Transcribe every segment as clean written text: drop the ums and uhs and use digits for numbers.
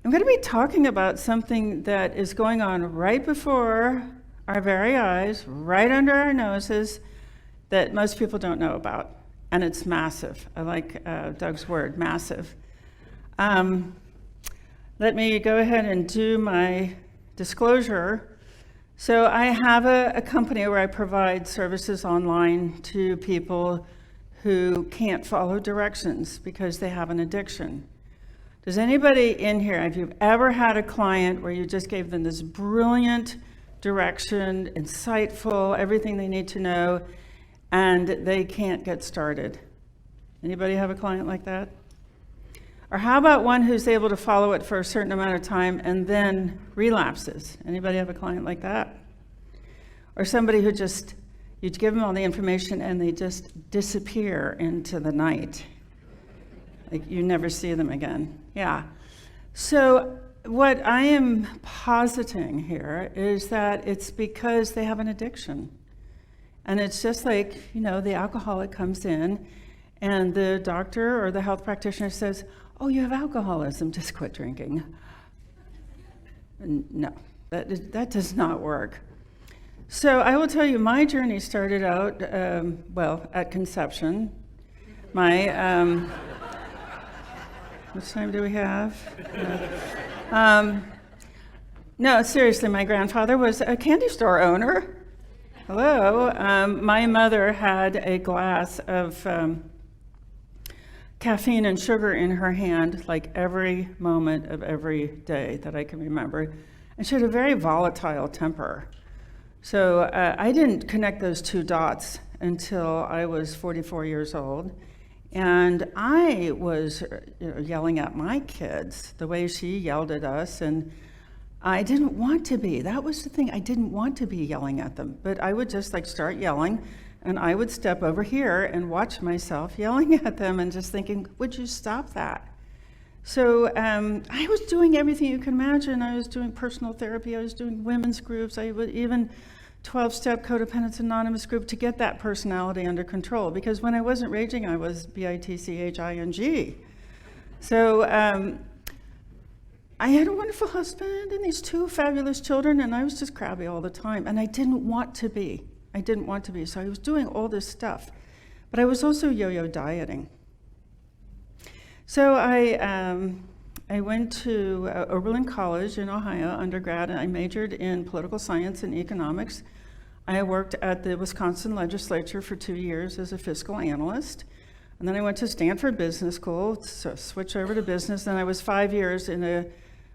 I'm going to be talking about something that is going on right before our very eyes, right under our noses, that most people don't know about. And it's massive. I like Doug's word, massive. Let me go ahead and do my disclosure. So I have a company where I provide services online to people who can't follow directions because they have an addiction. Does anybody in here, if you've ever had a client where you just gave them this brilliant direction, insightful, everything they need to know, and they can't get started? Anybody have a client like that? Or how about one who's able to follow it for a certain amount of time and then relapses? Anybody have a client like that? Or somebody who just, you give them all the information and they just disappear into the night. Like you never see them again. Yeah. So what I am positing here is that it's because they have an addiction. And it's just like, the alcoholic comes in and the doctor or the health practitioner says, "Oh, you have alcoholism, just quit drinking." No, that does not work. So I will tell you, my journey started out, at conception. My, which time do we have? No, seriously, my grandfather was a candy store owner. Hello. My mother had a glass of caffeine and sugar in her hand like every moment of every day that I can remember. And she had a very volatile temper. So I didn't connect those two dots until I was 44 years old. And I was yelling at my kids the way she yelled at us. And I didn't want to be. That was the thing. I didn't want to be yelling at them. But I would just start yelling. And I would step over here and watch myself yelling at them and just thinking, would you stop that? So I was doing everything you can imagine. I was doing personal therapy. I was doing women's groups. I would even 12-step Codependence Anonymous group to get that personality under control. Because when I wasn't raging, I was bitching. So I had a wonderful husband and these two fabulous children, and I was just crabby all the time. And I didn't want to be. So I was doing all this stuff. But I was also yo-yo dieting. So I went to Oberlin College in Ohio, undergrad, and I majored in political science and economics. I worked at the Wisconsin legislature for 2 years as a fiscal analyst. And then I went to Stanford Business School, so switched over to business. Then I was 5 years in a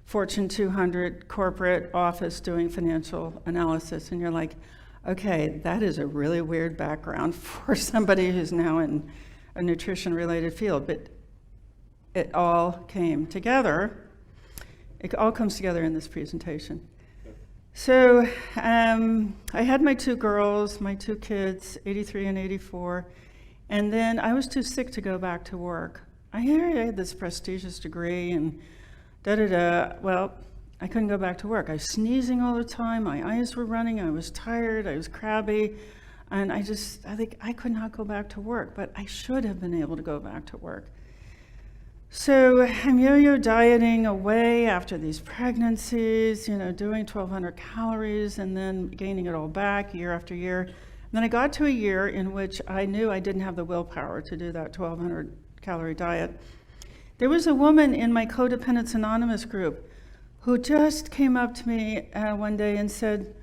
Fortune 200 corporate office doing financial analysis. And you're like, okay, that is a really weird background for somebody who's now in a nutrition-related field. But it all came together. It all comes together in this presentation. So I had my two girls, my two kids, 83 and 84, and then I was too sick to go back to work. I had this prestigious degree and Well, I couldn't go back to work. I was sneezing all the time, my eyes were running, I was tired, I was crabby, and I think I could not go back to work, but I should have been able to go back to work. So I'm yo-yo dieting away after these pregnancies, doing 1,200 calories and then gaining it all back year after year. And then I got to a year in which I knew I didn't have the willpower to do that 1,200 calorie diet. There was a woman in my Codependence Anonymous group who just came up to me one day and said,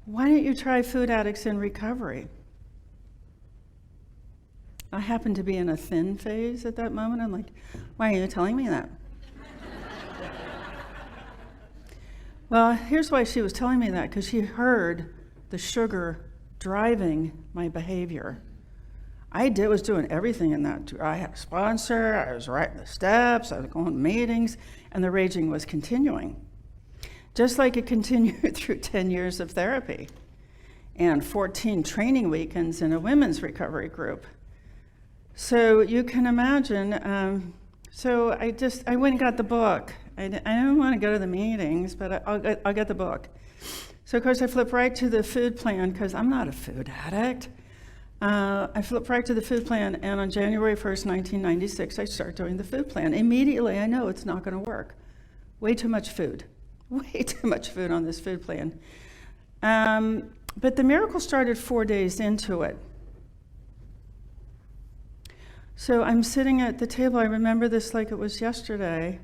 "Why don't you try Food Addicts in Recovery?" I happened to be in a thin phase at that moment. I'm like, why are you telling me that? Well, here's why she was telling me that, because she heard the sugar driving my behavior. I was doing everything in that. I had a sponsor, I was writing the steps, I was going to meetings, and the raging was continuing. Just like it continued through 10 years of therapy and 14 training weekends in a women's recovery group. So you can imagine, so I went and got the book. I don't want to go to the meetings, but I'll get the book. So of course I flip right to the food plan, because I'm not a food addict. I flip right to the food plan, and on January 1st, 1996, I start doing the food plan. Immediately I know it's not going to work. Way too much food. Way too much food on this food plan. But the miracle started 4 days into it. So I'm sitting at the table. I remember this like it was yesterday.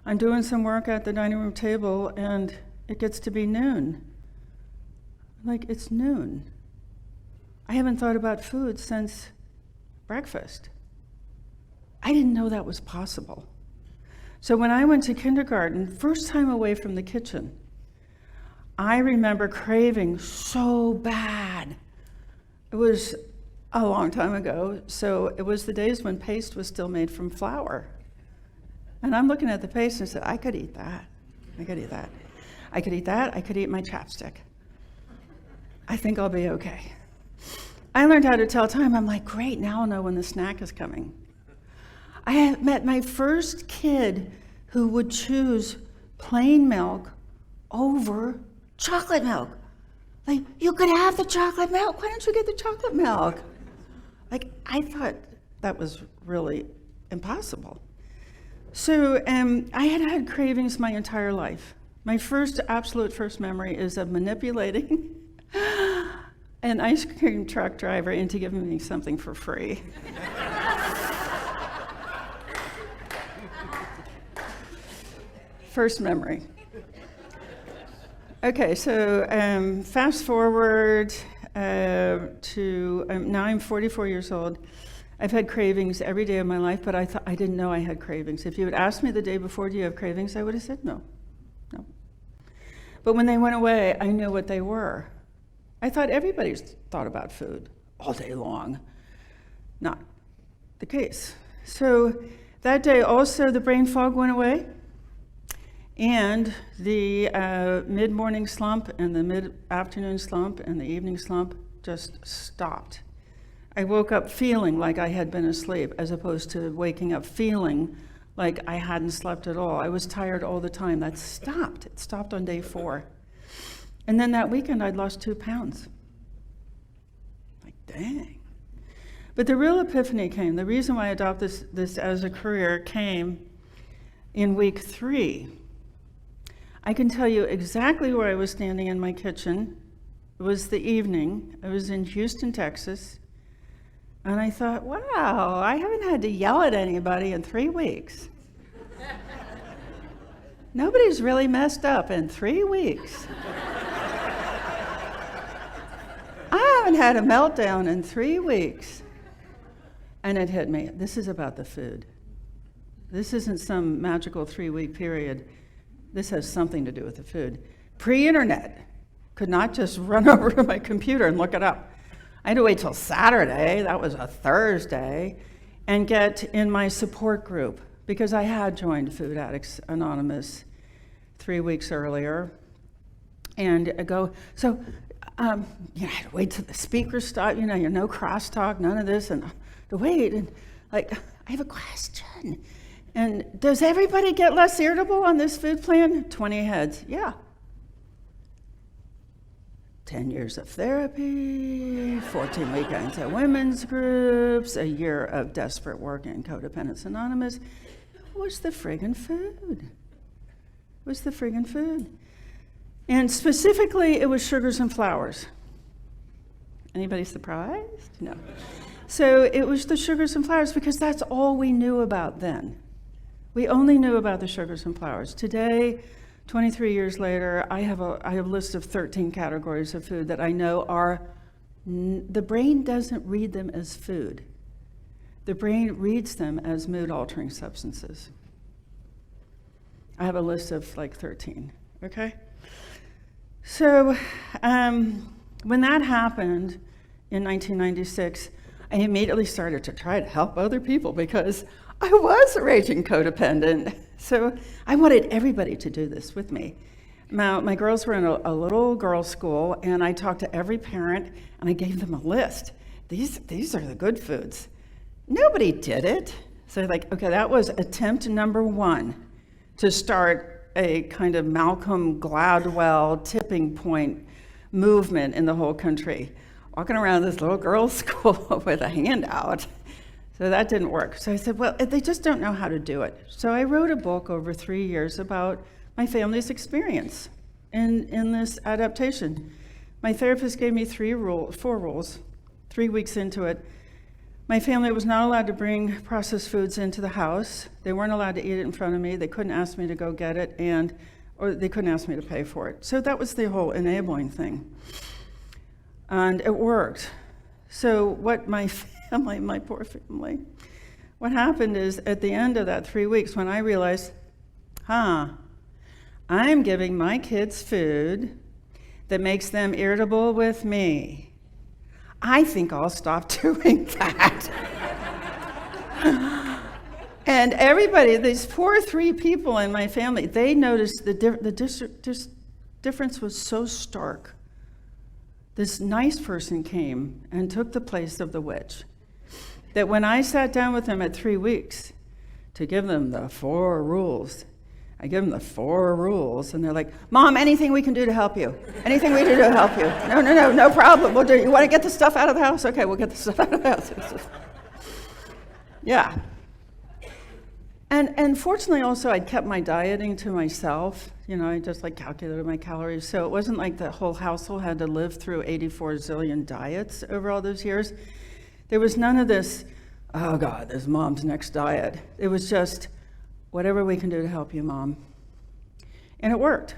I'm doing some work at the dining room table, and it gets to be noon. Like, it's noon. I haven't thought about food since breakfast. I didn't know that was possible. So when I went to kindergarten, first time away from the kitchen, I remember craving so bad. It was a long time ago, so it was the days when paste was still made from flour. And I'm looking at the paste and said, I could eat that. I could eat that. I could eat that. I could eat my chapstick. I think I'll be okay. I learned how to tell time. I'm like, great, now I'll know when the snack is coming. I had met my first kid who would choose plain milk over chocolate milk. Like, you could have the chocolate milk. Why don't you get the chocolate milk? Like, I thought that was really impossible. So I had had cravings my entire life. My absolute first memory is of manipulating an ice cream truck driver into giving me something for free. First memory. Okay, so fast forward to now I'm 44 years old. I've had cravings every day of my life, but I didn't know I had cravings. If you had asked me the day before, do you have cravings? I would have said no. But when they went away, I knew what they were. I thought everybody's thought about food all day long. Not the case. So that day also the brain fog went away, and the mid-morning slump and the mid-afternoon slump and the evening slump just stopped. I woke up feeling like I had been asleep, as opposed to waking up feeling like I hadn't slept at all. I was tired all the time. That stopped. It stopped on day 4. And then that weekend, I'd lost 2 pounds. Like, dang. But the real epiphany came. The reason why I adopted this as a career came in week 3. I can tell you exactly where I was standing in my kitchen. It was the evening. I was in Houston, Texas. And I thought, wow, I haven't had to yell at anybody in 3 weeks. Nobody's really messed up in 3 weeks. I haven't had a meltdown in 3 weeks. And it hit me. This is about the food. This isn't some magical 3-week period. This has something to do with the food. Pre-internet, could not just run over to my computer and look it up. I had to wait till Saturday, that was a Thursday, and get in my support group, because I had joined Food Addicts Anonymous 3 weeks earlier. And I go, so, I had to wait till the speakers stop, you're no crosstalk, none of this, and to wait, and like, I have a question. And does everybody get less irritable on this food plan? 20 heads, yeah. 10 years of therapy, 14 weekends at women's groups, a year of desperate work in Codependence Anonymous. It was the friggin' food. It was the friggin' food. And specifically, it was sugars and flours. Anybody surprised? No. So it was the sugars and flours, because that's all we knew about then. We only knew about the sugars and flours. Today, 23 years later, I have a list of 13 categories of food that I know the brain doesn't read them as food. The brain reads them as mood-altering substances. I have a list of like 13, okay? So when that happened in 1996, I immediately started to try to help other people, because I was a raging codependent. So I wanted everybody to do this with me. My girls were in a little girls' school, and I talked to every parent, and I gave them a list. These are the good foods. Nobody did it. So like, okay, that was attempt number 1 to start a kind of Malcolm Gladwell tipping point movement in the whole country. Walking around this little girls' school with a handout. So that didn't work. So I said, well, they just don't know how to do it. So I wrote a book over 3 years about my family's experience in this adaptation. My therapist gave me 4 rules, 3 weeks into it. My family was not allowed to bring processed foods into the house. They weren't allowed to eat it in front of me. They couldn't ask me to go get it, or they couldn't ask me to pay for it. So that was the whole enabling thing. And it worked. So what my family, my poor family, what happened is at the end of that 3 weeks when I realized, I'm giving my kids food that makes them irritable with me. I think I'll stop doing that. And everybody, these poor 3 people in my family, they noticed the difference was so stark. This nice person came and took the place of the witch. That when I sat down with them at 3 weeks to give them the 4 rules, I give them the 4 rules, and they're like, Mom, anything we can do to help you? Anything we can do to help you? No problem. We'll do it. You want to get the stuff out of the house? Okay, we'll get the stuff out of the house. Yeah. And fortunately also I'd kept my dieting to myself. I just calculated my calories. So it wasn't like the whole household had to live through 84 zillion diets over all those years. There was none of this, oh God, there's Mom's next diet. It was just, whatever we can do to help you, Mom. And it worked.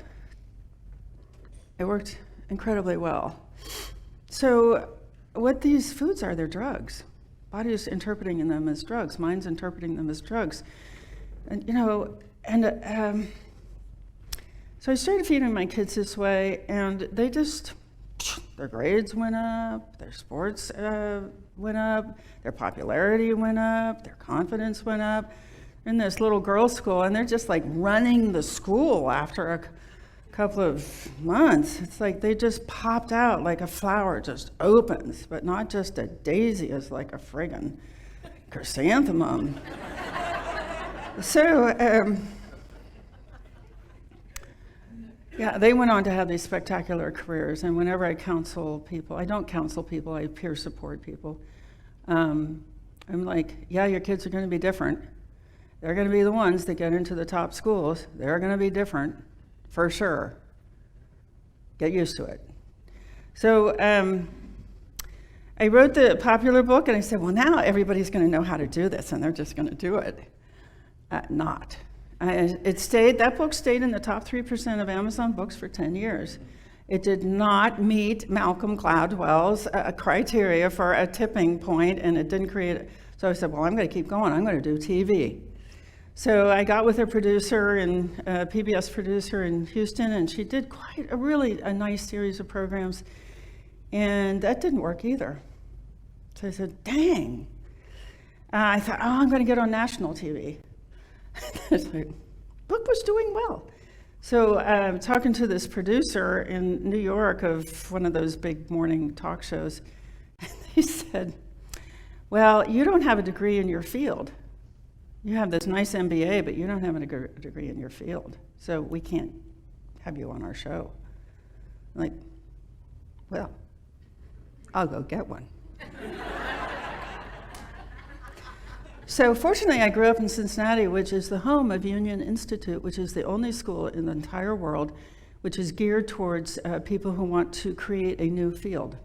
It worked incredibly well. So what these foods are, they're drugs. Body's interpreting them as drugs. Mind's interpreting them as drugs. And, so I started feeding my kids this way, and they just, their grades went up, their sports went up, their popularity went up, their confidence went up. In this little girls' school, and they're just running the school after a couple of months. It's like they just popped out like a flower just opens, but not just a daisy, it's like a friggin' chrysanthemum. So, they went on to have these spectacular careers, and whenever I counsel people, I don't counsel people, I peer support people. I'm like, your kids are gonna be different. They're going to be the ones that get into the top schools. They're going to be different, for sure. Get used to it. So I wrote the popular book, and I said, well, now everybody's going to know how to do this, and they're just going to do it. Not. That book stayed in the top 3% of Amazon books for 10 years. It did not meet Malcolm Gladwell's criteria for a tipping point, and it didn't create it. So I said, well, I'm going to keep going. I'm going to do TV. So I got with a producer, a PBS producer in Houston, and she did quite a nice series of programs, and that didn't work either. So I said, dang. I thought, I'm going to get on national TV. Book was doing well. So talking to this producer in New York of one of those big morning talk shows, and he said, well, you don't have a degree in your field. You have this nice MBA, but you don't have a degree in your field. So we can't have you on our show. I'm like, well, I'll go get one. So fortunately, I grew up in Cincinnati, which is the home of Union Institute, which is the only school in the entire world which is geared towards people who want to create a new field.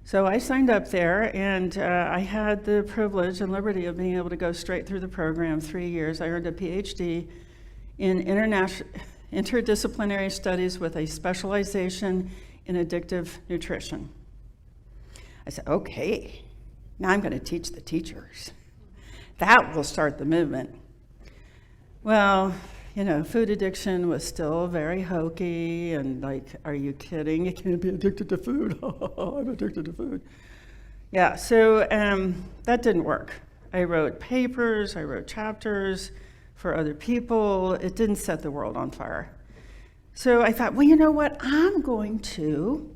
So I signed up there, and I had the privilege and liberty of being able to go straight through the program, 3 years. I earned a PhD in interdisciplinary studies with a specialization in addictive nutrition. I said, okay, now I'm going to teach the teachers. That will start the movement. Well, food addiction was still very hokey, and are you kidding? You can't be addicted to food. I'm addicted to food. Yeah, so that didn't work. I wrote papers, I wrote chapters for other people. It didn't set the world on fire. So I thought, well, you know what? I'm going to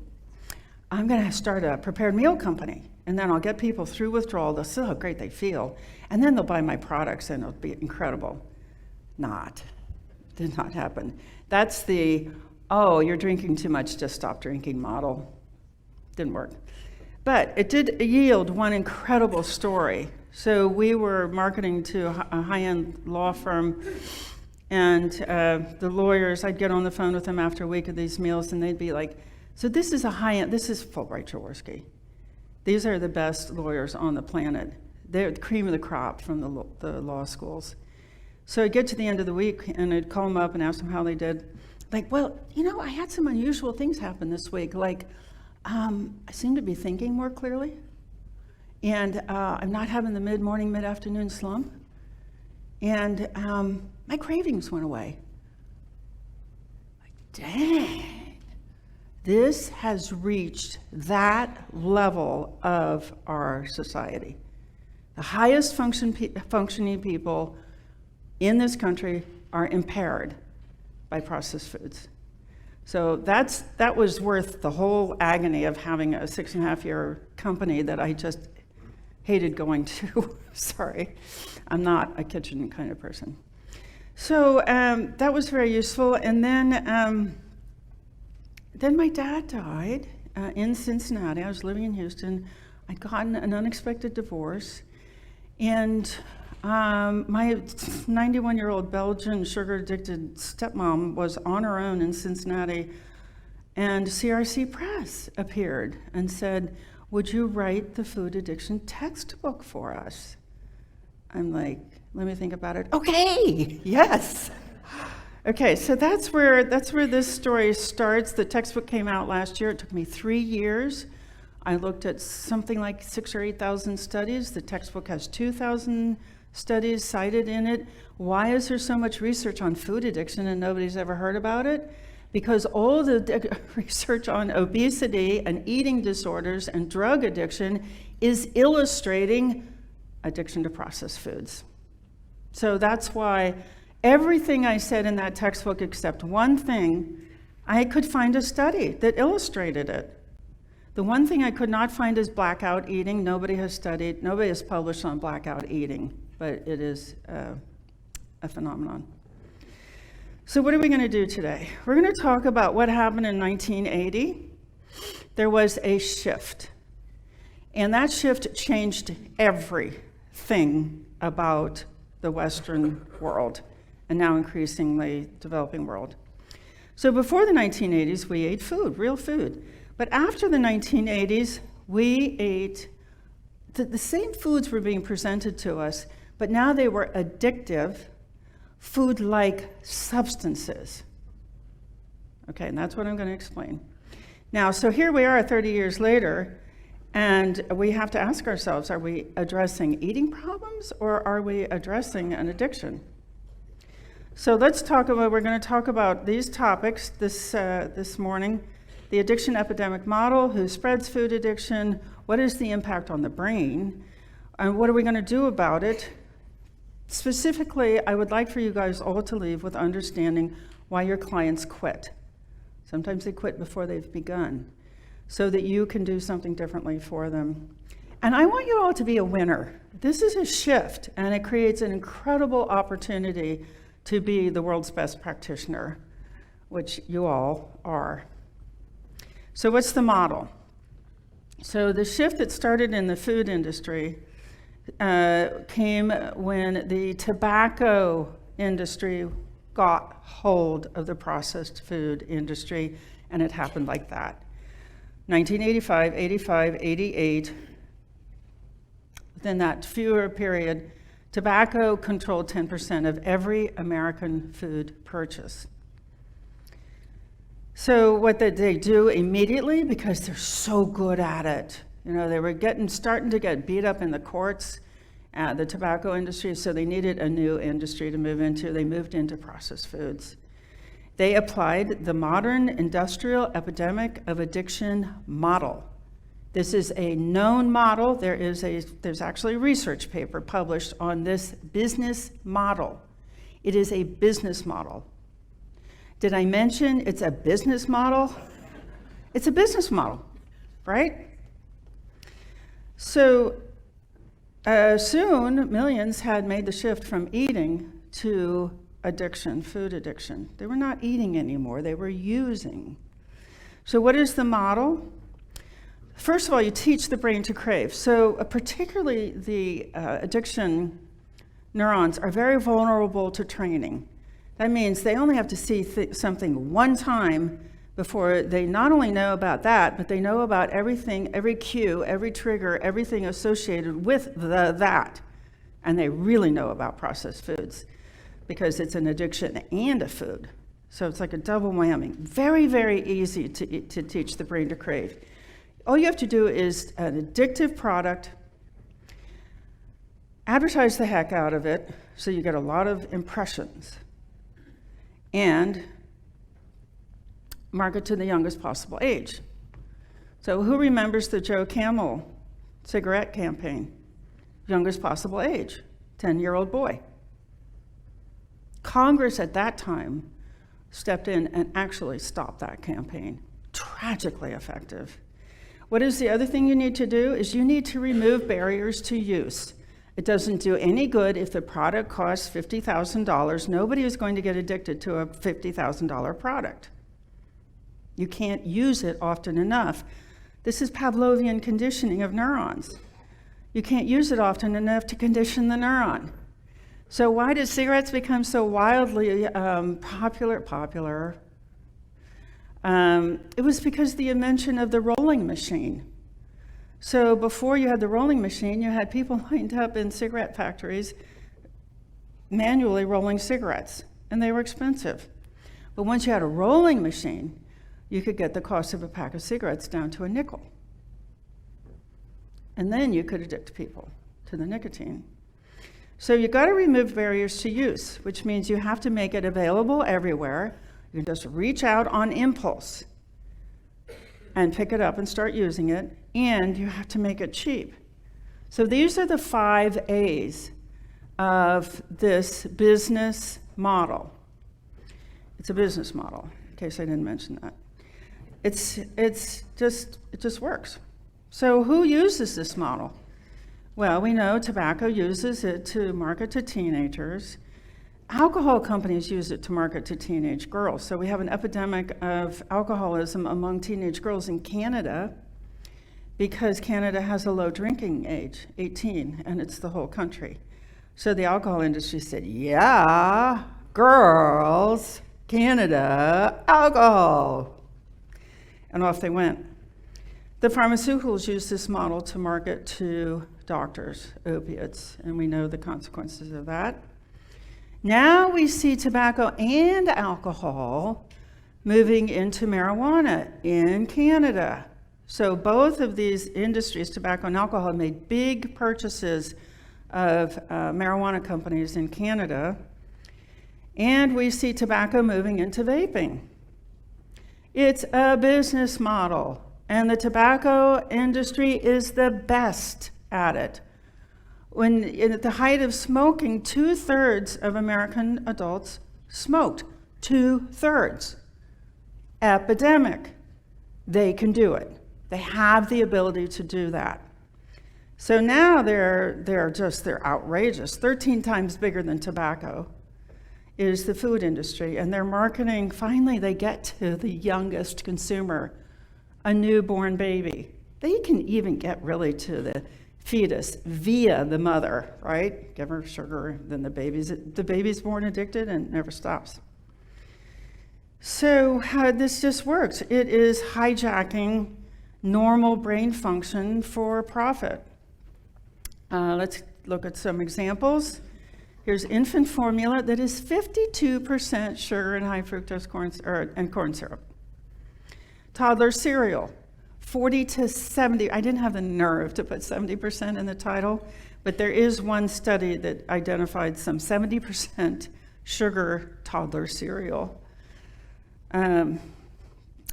start a prepared meal company, and then I'll get people through withdrawal. They'll see how great they feel, and then they'll buy my products, and it'll be incredible. Did not happen. That's the, you're drinking too much, just stop drinking model. Didn't work. But it did yield one incredible story. So we were marketing to a high-end law firm, and the lawyers, I'd get on the phone with them after a week of these meals, and they'd be like, so this is a high-end, this is Fulbright Jaworski. These are the best lawyers on the planet. They're the cream of the crop from the law schools. So I'd get to the end of the week, and I'd call them up and ask them how they did. Like, well, you know, I had some unusual things happen this week. Like, I seem to be thinking more clearly, and I'm not having the mid-morning, mid-afternoon slump, and my cravings went away. Like, dang, this has reached that level of our society. The highest functioning people in this country are impaired by processed foods. So that was worth the whole agony of having a 6.5-year company that I just hated going to. Sorry, I'm not a kitchen kind of person. So that was very useful. And then my dad died in Cincinnati. I was living in Houston. I'd gotten an unexpected divorce. And my 91-year-old Belgian sugar-addicted stepmom was on her own in Cincinnati, and CRC Press appeared and said, would you write the food addiction textbook for us? I'm like, let me think about it. Okay, yes. Okay, so that's where this story starts. The textbook came out last year. It took me 3 years. I looked at something like 6,000 or 8,000 studies. The textbook has 2,000 studies cited in it. Why is there so much research on food addiction and nobody's ever heard about it? Because all the research on obesity and eating disorders and drug addiction is illustrating addiction to processed foods. So that's why everything I said in that textbook except one thing, I could find a study that illustrated it. The one thing I could not find is blackout eating. Nobody has published on blackout eating, but it is a phenomenon. So what are we going to do today? We're going to talk about what happened in 1980. There was a shift, and that shift changed everything about the Western world, and now increasingly developing world. So before the 1980s, we ate food, real food. But after the 1980s, we ate, the same foods were being presented to us, but now they were addictive, food-like substances. Okay, and that's what I'm going to explain. Now, so here we are 30 years later, and we have to ask ourselves, are we addressing eating problems or are we addressing an addiction? So we're going to talk about these topics this morning. The addiction epidemic model, who spreads food addiction, what is the impact on the brain, and what are we going to do about it? Specifically, I would like for you guys all to leave with understanding why your clients quit. Sometimes they quit before they've begun, so that you can do something differently for them. And I want you all to be a winner. This is a shift, and it creates an incredible opportunity to be the world's best practitioner, which you all are. So what's the model? So the shift that started in the food industry came when the tobacco industry got hold of the processed food industry, and it happened like that. 1985, 85, 88, within that fewer period, tobacco controlled 10% of every American food purchase. So what did they do immediately? Because they're so good at it. You know, they were starting to get beat up in the courts, the tobacco industry, so they needed a new industry to move into. They moved into processed foods. They applied the modern industrial epidemic of addiction model. This is a known model. There's actually a research paper published on this business model. It is a business model. Did I mention it's a business model? It's a business model, right? So soon, millions had made the shift from eating to addiction, food addiction. They were not eating anymore, they were using. So what is the model? First of all, you teach the brain to crave. So particularly the addiction neurons are very vulnerable to training. That means they only have to see something one time before they not only know about that, but they know about everything, every cue, every trigger, everything associated with that. And they really know about processed foods because it's an addiction and a food. So it's like a double whammy. Very, very easy to teach the brain to crave. All you have to do is an addictive product, advertise the heck out of it so you get a lot of impressions, and market to the youngest possible age. So who remembers the Joe Camel cigarette campaign? Youngest possible age, 10-year-old boy. Congress at that time stepped in and actually stopped that campaign. Tragically effective. What is the other thing you need to do is you need to remove barriers to use. It doesn't do any good if the product costs $50,000. Nobody is going to get addicted to a $50,000 product. You can't use it often enough. This is Pavlovian conditioning of neurons. You can't use it often enough to condition the neuron. So why did cigarettes become so wildly popular? It was because the invention of the rolling machine. So before you had the rolling machine, you had people lined up in cigarette factories manually rolling cigarettes, and they were expensive. But once you had a rolling machine, you could get the cost of a pack of cigarettes down to a nickel. And then you could addict people to the nicotine. So you've got to remove barriers to use, which means you have to make it available everywhere. You can just reach out on impulse and pick it up and start using it, and you have to make it cheap. So these are the 5 A's of this business model. It's a business model, in case I didn't mention that. It just works. So who uses this model? Well, we know tobacco uses it to market to teenagers. Alcohol companies use it to market to teenage girls. So we have an epidemic of alcoholism among teenage girls in Canada because Canada has a low drinking age, 18, and it's the whole country. So the alcohol industry said, yeah, girls, Canada, alcohol. And off they went. The pharmaceuticals use this model to market to doctors, opiates, and we know the consequences of that. Now we see tobacco and alcohol moving into marijuana in Canada. So both of these industries, tobacco and alcohol, have made big purchases of marijuana companies in Canada. And we see tobacco moving into vaping. It's a business model, and the tobacco industry is the best at it. When at the height of smoking, 2/3 of American adults smoked. 2/3. Epidemic. They can do it. They have the ability to do that. So now they're outrageous. 13 times bigger than tobacco is the food industry, and they're marketing. Finally, they get to the youngest consumer, a newborn baby. They can even get really to the fetus via the mother, right? Give her sugar, then the baby's born addicted and never stops. So how this just works. It is hijacking normal brain function for profit. Let's look at some examples. Here's infant formula that is 52% sugar and high fructose corn syrup. Toddler cereal, 40 to 70, I didn't have the nerve to put 70% in the title, but there is one study that identified some 70% sugar toddler cereal.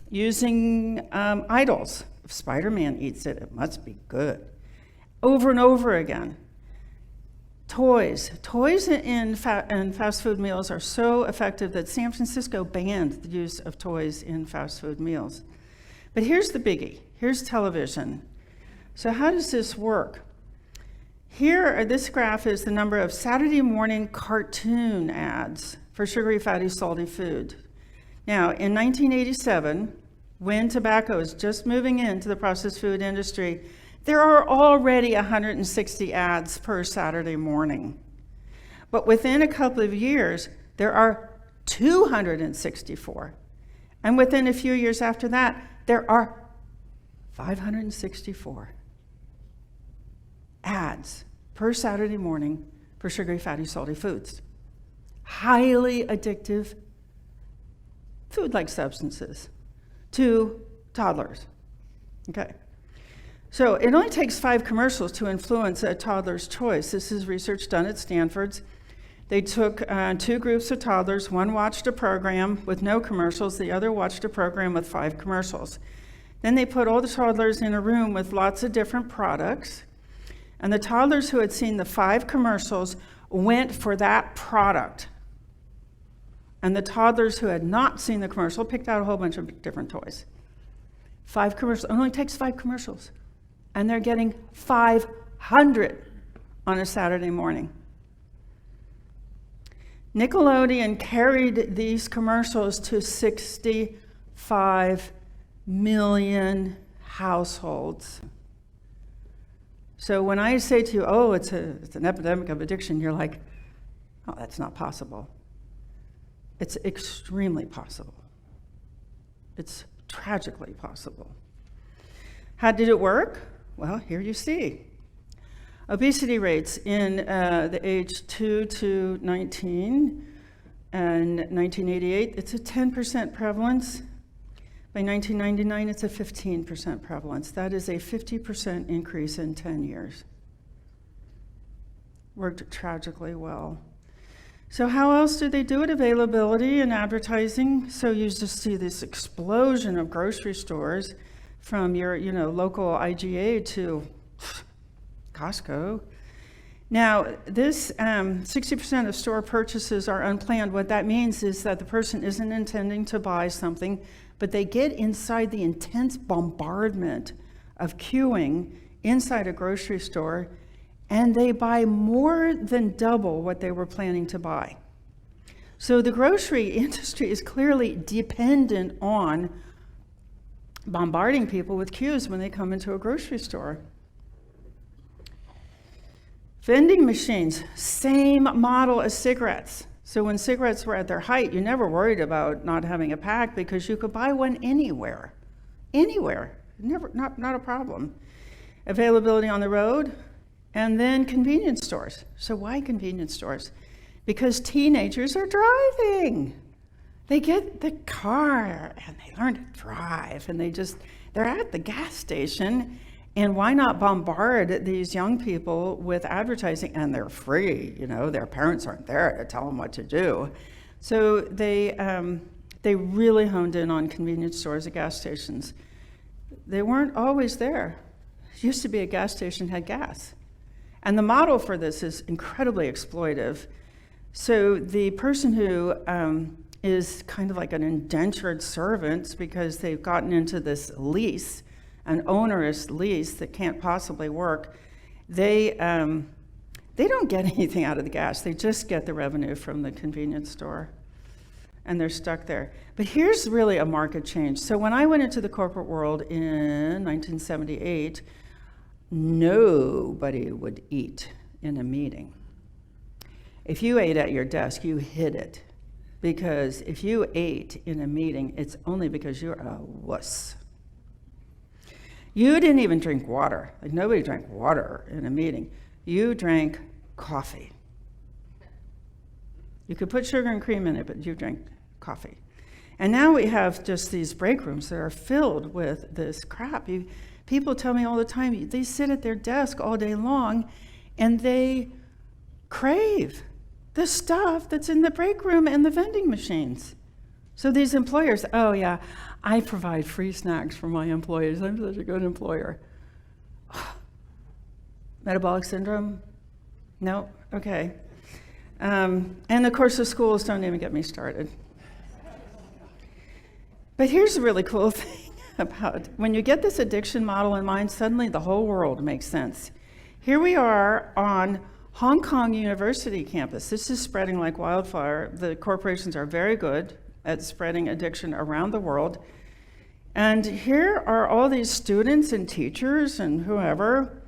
Using idols. If Spider-Man eats it, it must be good. Over and over again. Toys in fast food meals are so effective that San Francisco banned the use of toys in fast food meals. But here's the biggie. Here's television. So how does this work? Here, this graph is the number of Saturday morning cartoon ads for sugary, fatty, salty food. Now, in 1987, when tobacco is just moving into the processed food industry, there are already 160 ads per Saturday morning. But within a couple of years, there are 264. And within a few years after that, there are 564 ads per Saturday morning for sugary, fatty, salty foods. Highly addictive food-like substances to toddlers. Okay. So it only takes 5 commercials to influence a toddler's choice. This is research done at Stanford's. They took 2 groups of toddlers. One watched a program with no commercials. The other watched a program with 5 commercials. Then they put all the toddlers in a room with lots of different products. And the toddlers who had seen the 5 commercials went for that product. And the toddlers who had not seen the commercial picked out a whole bunch of different toys. 5 commercials. It only takes 5 commercials. And they're getting 500 on a Saturday morning. Nickelodeon carried these commercials to 65 million households. So when I say to you, oh, it's an epidemic of addiction, you're like, oh, that's not possible. It's extremely possible. It's tragically possible. How did it work? Well, here you see. Obesity rates in the age 2 to 19 and 1988, it's a 10% prevalence. By 1999, it's a 15% prevalence. That is a 50% increase in 10 years. Worked tragically well. So how else did they do it? Availability and advertising. So you just see this explosion of grocery stores from your, local IGA to Costco. Now, this 60% of store purchases are unplanned. What that means is that the person isn't intending to buy something, but they get inside the intense bombardment of queuing inside a grocery store, and they buy more than double what they were planning to buy. So the grocery industry is clearly dependent on bombarding people with queues when they come into a grocery store. Vending machines, same model as cigarettes. So when cigarettes were at their height, you never worried about not having a pack because you could buy one anywhere. Not a problem. Availability on the road, and then convenience stores. So why convenience stores? Because teenagers are driving. They get the car and they learn to drive, and they're at the gas station. And why not bombard these young people with advertising? And they're free, their parents aren't there to tell them what to do. So they really honed in on convenience stores at gas stations. They weren't always there. It used to be a gas station had gas. And the model for this is incredibly exploitive. So the person who is kind of like an indentured servant because they've gotten into this lease, an onerous lease that can't possibly work, they don't get anything out of the gas. They just get the revenue from the convenience store, and they're stuck there. But here's really a market change. So when I went into the corporate world in 1978, nobody would eat in a meeting. If you ate at your desk, you hid it. Because if you ate in a meeting, it's only because you're a wuss. You didn't even drink water. Like nobody drank water in a meeting. You drank coffee. You could put sugar and cream in it, but you drank coffee. And now we have just these break rooms that are filled with this crap. People tell me all the time, they sit at their desk all day long and they crave the stuff that's in the break room and the vending machines. So these employers, oh yeah, I provide free snacks for my employees. I'm such a good employer. Metabolic syndrome? No? Okay. And of course the schools don't even get me started. But here's a really cool thing about when you get this addiction model in mind, suddenly the whole world makes sense. Here we are on Hong Kong University campus. This is spreading like wildfire. The corporations are very good at spreading addiction around the world. And here are all these students and teachers and whoever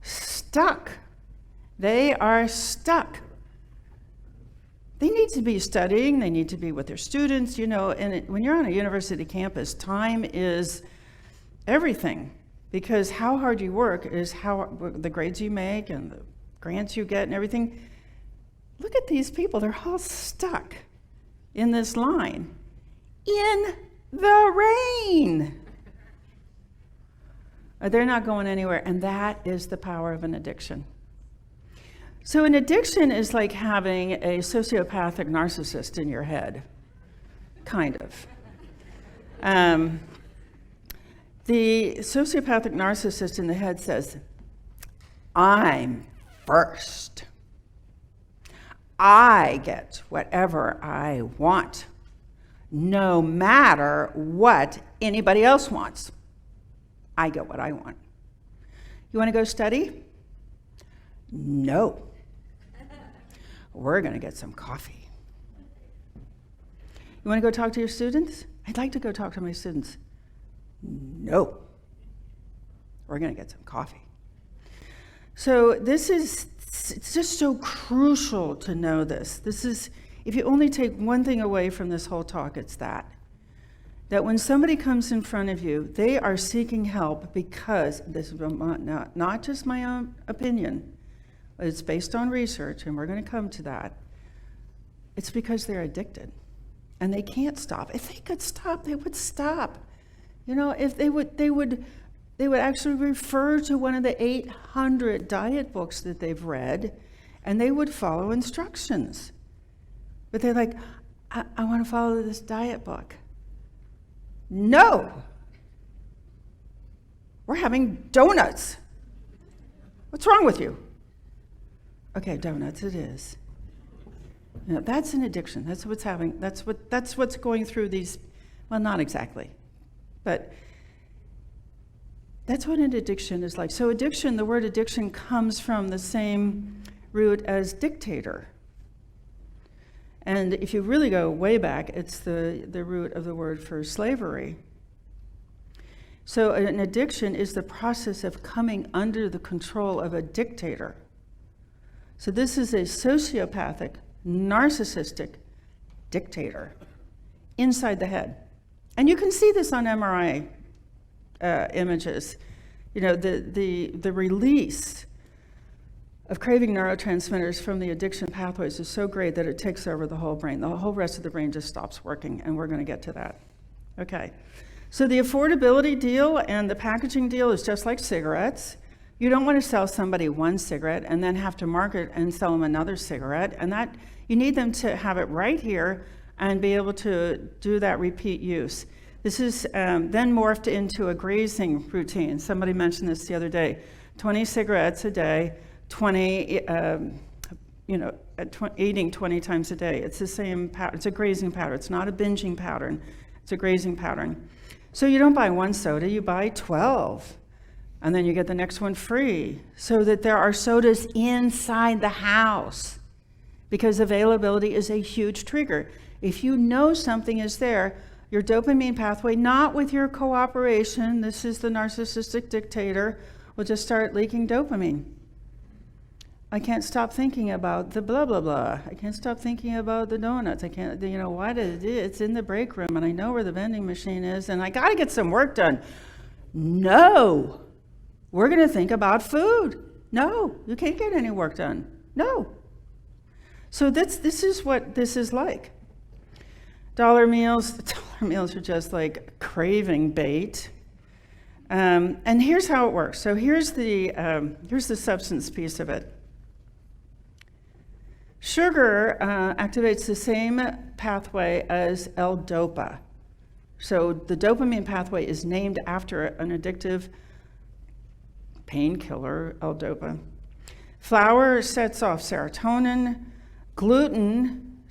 stuck. They are stuck. They need to be studying, they need to be with their students, and when you're on a university campus, time is everything, because how hard you work is how the grades you make and the grants you get and everything. Look at these people, they're all stuck in this line in the rain. They're not going anywhere, and that is the power of an addiction. So an addiction is like having a sociopathic narcissist in your head, kind of. The sociopathic narcissist in the head says, I'm first. I get whatever I want, no matter what anybody else wants. I get what I want. You want to go study? No. We're going to get some coffee. You want to go talk to your students? I'd like to go talk to my students. No. We're going to get some coffee. So it's just so crucial to know this. If you only take one thing away from this whole talk, it's that when somebody comes in front of you, they are seeking help because, this is not just my own opinion, but it's based on research, and we're going to come to that. It's because they're addicted, and they can't stop. If they could stop, they would stop. If they would actually refer to one of the 800 diet books that they've read, and they would follow instructions. But they're like, I want to follow this diet book. No! We're having donuts. What's wrong with you? Okay, donuts it is. That's an addiction. That's what's going through these, well, not exactly, but that's what an addiction is like. So the word addiction comes from the same root as dictator. And if you really go way back, it's the root of the word for slavery. So an addiction is the process of coming under the control of a dictator. So this is a sociopathic, narcissistic dictator inside the head. And you can see this on MRI images. The release of craving neurotransmitters from the addiction pathways is so great that it takes over the whole brain. The whole rest of the brain just stops working, and we're going to get to that. Okay. So the affordability deal and the packaging deal is just like cigarettes. You don't want to sell somebody one cigarette and then have to market and sell them another cigarette, and that you need them to have it right here and be able to do that repeat use. This is then morphed into a grazing routine. Somebody mentioned this the other day. 20 cigarettes a day, 20, eating 20 times a day. It's the same pattern. It's a grazing pattern. It's not a binging pattern. It's a grazing pattern. So you don't buy one soda, you buy 12. And then you get the next one free, so that there are sodas inside the house, because availability is a huge trigger. If you know something is there, your dopamine pathway, not with your cooperation, this is the narcissistic dictator, will just start leaking dopamine. I can't stop thinking about the blah, blah, blah. I can't stop thinking about the donuts. I can't, why did it's in the break room, and I know where the vending machine is, and I got to get some work done. No. We're going to think about food. No, you can't get any work done. No. So this is what this is like. Dollar meals are just like craving bait. And here's how it works. So here's the substance piece of it. Sugar activates the same pathway as L-DOPA. So the dopamine pathway is named after an addictive painkiller, L-DOPA. Flour sets off serotonin. Gluten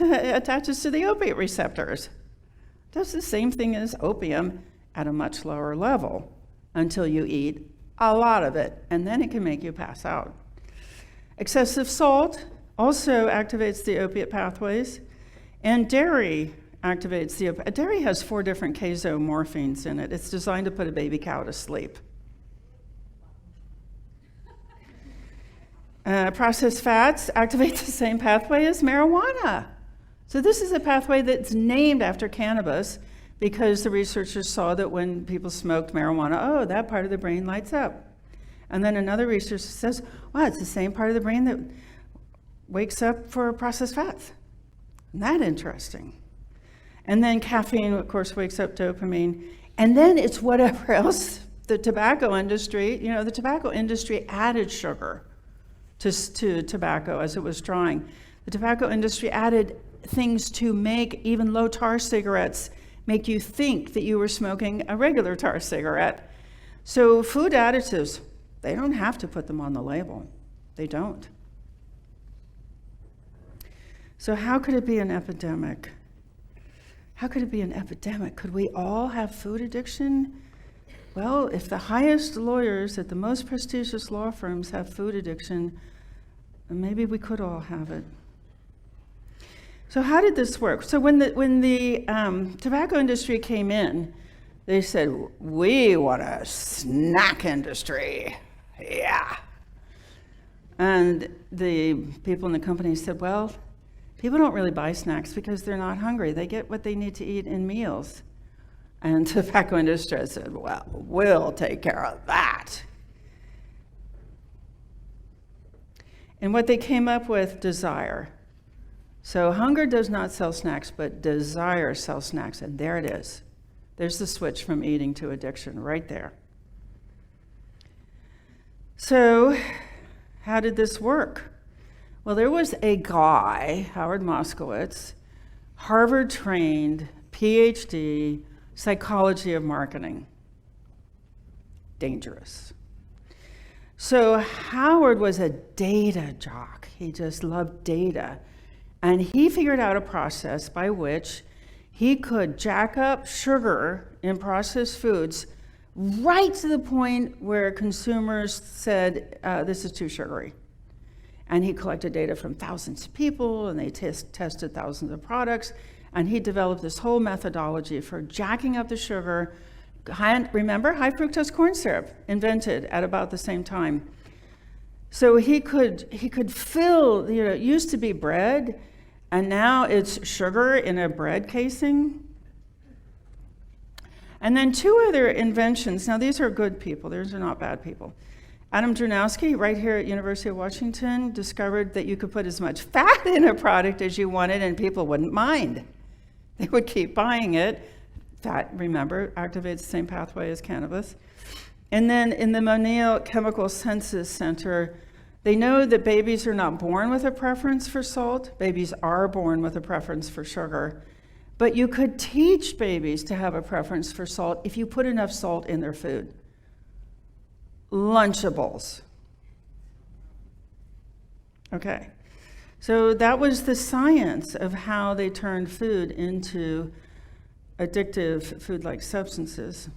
attaches to the opiate receptors. Does the same thing as opium at a much lower level until you eat a lot of it, and then it can make you pass out. Excessive salt also activates the opiate pathways, and dairy activates dairy has 4 different casomorphines in it. It's designed to put a baby cow to sleep. Processed fats activate the same pathway as marijuana. So this is a pathway that's named after cannabis because the researchers saw that when people smoked marijuana, oh, that part of the brain lights up. And then another researcher says, wow, it's the same part of the brain that wakes up for processed fats. Isn't that interesting? And then caffeine, of course, wakes up dopamine. And then it's whatever else the tobacco industry, the tobacco industry added sugar to tobacco as it was drying. The tobacco industry added things to make even low tar cigarettes make you think that you were smoking a regular tar cigarette. So food additives, they don't have to put them on the label. They don't. So how could it be an epidemic? How could it be an epidemic? Could we all have food addiction? Well, if the highest lawyers at the most prestigious law firms have food addiction, maybe we could all have it. So how did this work? So when the tobacco industry came in, they said, we want a snack industry. Yeah. And the people in the company said, well, people don't really buy snacks because they're not hungry. They get what they need to eat in meals. And the tobacco industry said, well, we'll take care of that. And what they came up with, desire. So hunger does not sell snacks, but desire sells snacks. And there it is. There's the switch from eating to addiction right there. So how did this work? Well, there was a guy, Howard Moskowitz, Harvard-trained, PhD, psychology of marketing. Dangerous. So Howard was a data jock. He just loved data. And he figured out a process by which he could jack up sugar in processed foods right to the point where consumers said, this is too sugary. And he collected data from thousands of people, and they tested thousands of products, and he developed this whole methodology for jacking up the sugar. Remember, high fructose corn syrup, invented at about the same time. So he could fill, it used to be bread, and now it's sugar in a bread casing. And then 2 other inventions. Now these are good people, these are not bad people. Adam Dronowski, right here at University of Washington, discovered that you could put as much fat in a product as you wanted and people wouldn't mind. They would keep buying it. Fat, remember, activates the same pathway as cannabis. And then in the Monell Chemical Senses Center, they know that babies are not born with a preference for salt. Babies are born with a preference for sugar. But you could teach babies to have a preference for salt if you put enough salt in their food. Lunchables. Okay. So that was the science of how they turned food into addictive food-like substances.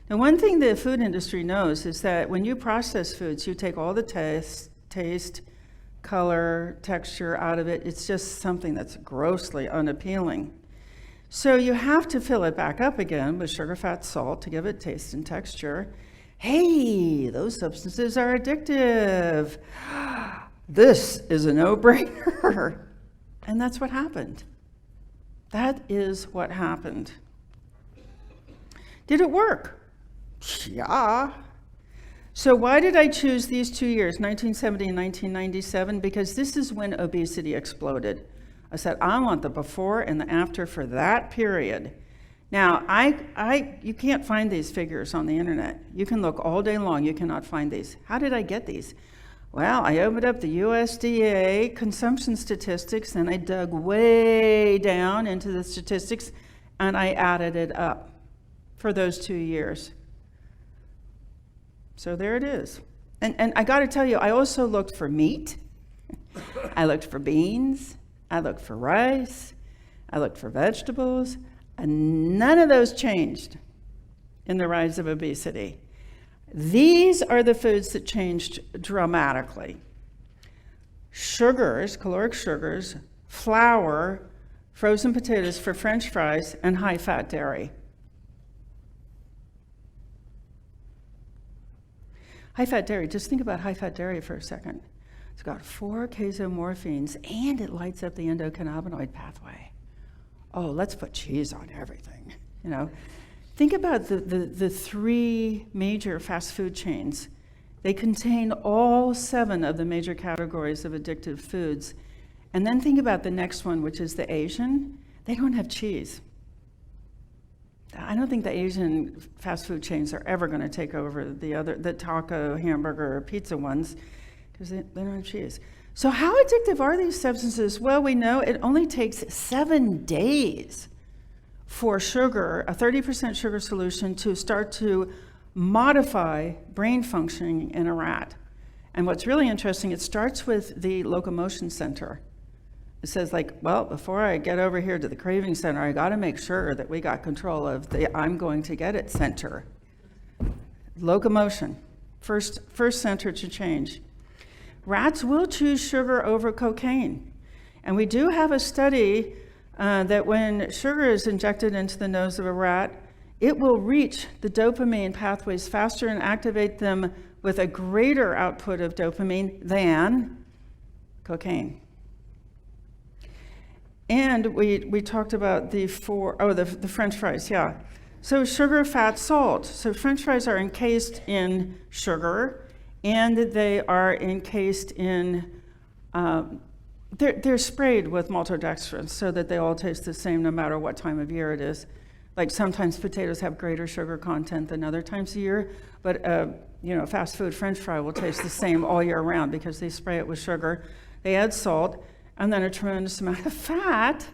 Now, one thing the food industry knows is that when you process foods, you take all the taste, color, texture out of it. It's just something that's grossly unappealing. So you have to fill it back up again with sugar, fat, salt to give it taste and texture. Hey, those substances are addictive. This is a no-brainer. And that's what happened. That is what happened. Did it work? Yeah. So why did I choose these 2 years, 1970 and 1997? Because this is when obesity exploded. I said, I want the before and the after for that period. Now, you can't find these figures on the internet. You can look all day long, you cannot find these. How did I get these? Well, I opened up the USDA consumption statistics and I dug way down into the statistics and I added it up for those 2 years. So there it is. And I got to tell you, I also looked for meat. I looked for beans. I looked for rice. I looked for vegetables. And none of those changed in the rise of obesity. These are the foods that changed dramatically. Sugars, caloric sugars, flour, frozen potatoes for French fries, and high-fat dairy. High-fat dairy, just think about high-fat dairy for a second. It's got 4 casomorphines, and it lights up the endocannabinoid pathway. Oh, let's put cheese on everything, you know. Think about the 3 major fast food chains. They contain all 7 of the major categories of addictive foods. And then think about the next one, which is the Asian. They don't have cheese. I don't think the Asian fast food chains are ever going to take over the taco, hamburger, or pizza ones, because they don't have cheese. So how addictive are these substances? Well, we know it only takes 7 days for sugar, a 30% sugar solution, to start to modify brain functioning in a rat. And what's really interesting, it starts with the locomotion center. It says, like, well, before I get over here to the craving center, I got to make sure that we got control of the I'm going to get it center. Locomotion, first center to change. Rats will choose sugar over cocaine. And we do have a study that when sugar is injected into the nose of a rat, it will reach the dopamine pathways faster and activate them with a greater output of dopamine than cocaine. And we talked about the French fries, yeah. So sugar, fat, salt. So French fries are encased in sugar, and they are encased in, they're sprayed with maltodextrin so that they all taste the same no matter what time of year it is. Like sometimes potatoes have greater sugar content than other times of year, but fast food French fry will taste the same all year round because they spray it with sugar. They add salt, and then a tremendous amount of fat.